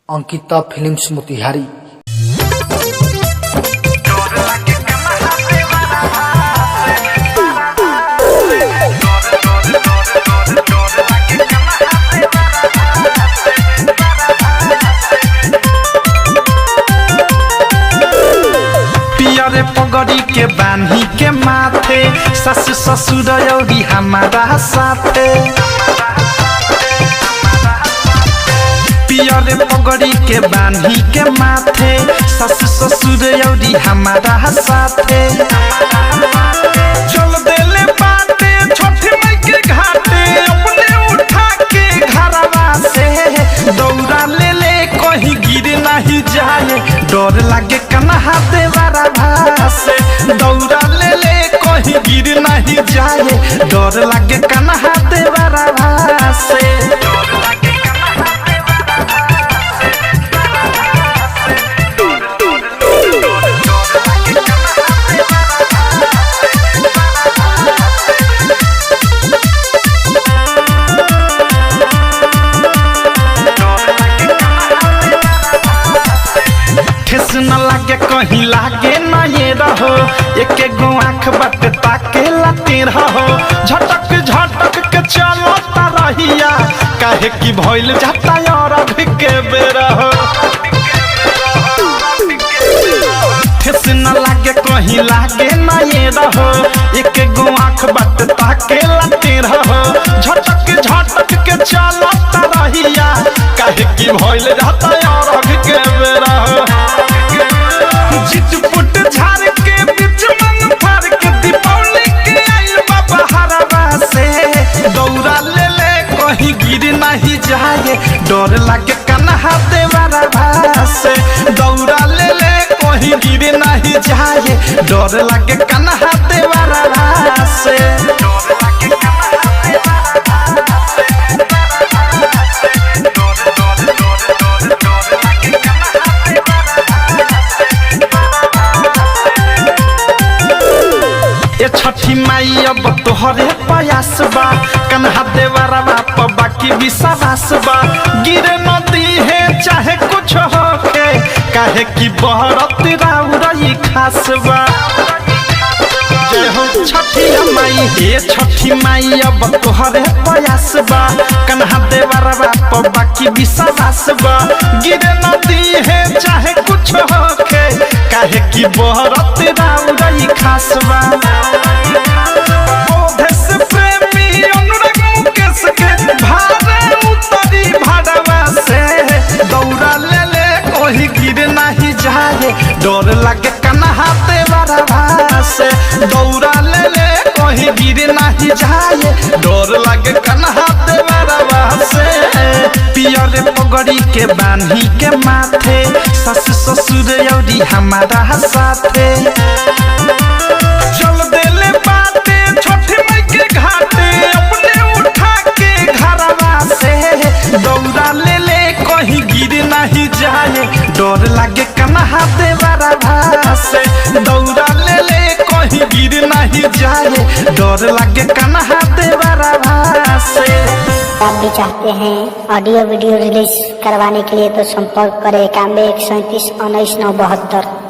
Ankita films Motihari. पियरे पगड़ी के बान्ही के माथे सस ससुर औरी हमारा साथे। पियरे पगड़ी के बान्ही के माथे सस ससुर औरी हमारा साथे। चल देले बाटे छोटी माई के घाटे अपने उठा के घरवा से दौड़ा ले ले कहीं गिर नहीं जाए डर लागे कन्हा देवारा भासे। दौड़ा ले ले कहीं गिर नहीं जाए डर लागे कन्हा देवारा भासे। न लागे कहीं लागे ना ये रहो एक गो आँख बट ताके लाते रहो। झटक झटक के चलता रहिया काहे की भइल जाता और अभी के बेरा हो। ठेस न लागे कहीं लागे ना ये रहो एक गो आँख बट ताके लाते रहो। झटक झटक के चलता रहिया काहे की भइल जाता और अभी के बेरा हो। चिटपुट झाड़ के बीच मन फाड़ के दीपावली के आइल बाबा हरवा से। दौड़ा ले ले कहीं गिर नहीं जाए डर लागे कन्हा देवारा भासे। दौड़ा ले ले कहीं गिर नहीं जाए डर लागे कन्हा देवारा भासे। छठी माई अब तोहरे प्रयास बा कन्हा देवारा बाप बाकी विश्वास बा। गिर नदी है चाहे कुछ होके काहे की बहरत राउरई खास बा। जय हो छठी माई हे छठी माई अब तोहरे प्रयास बा कन्हा देवारा बाप बाकी विश्वास बा। गिर नदी है चाहे कुछ होके काहे की बहरत राउरई खास बा। दौड़ा ले ले कोई गिर नहीं जाए डर लागे कन्हा देवारा भासे। दौड़ा ले ले कोई गिर नहीं जाए डर लागे कन्हा देवारा भासे। पियरे पगड़ी के बान्ही के माथे सस ससुर औरी हमारा साथे। चल देले बाटे छोटी माई के घाटे अपने उठा के घरवा से। दौड़ा ले ले कहीं गिर नहीं जाए डर लागे कन्हा देवारा भासे। दौड़ा ले ले कहीं गिर नहीं जाए डर लागे कन्हा देवारा भासे। आप भी चाहते हैं ऑडियो वीडियो रिलीज करवाने के लिए तो संपर्क करें 91 137 19 9 72।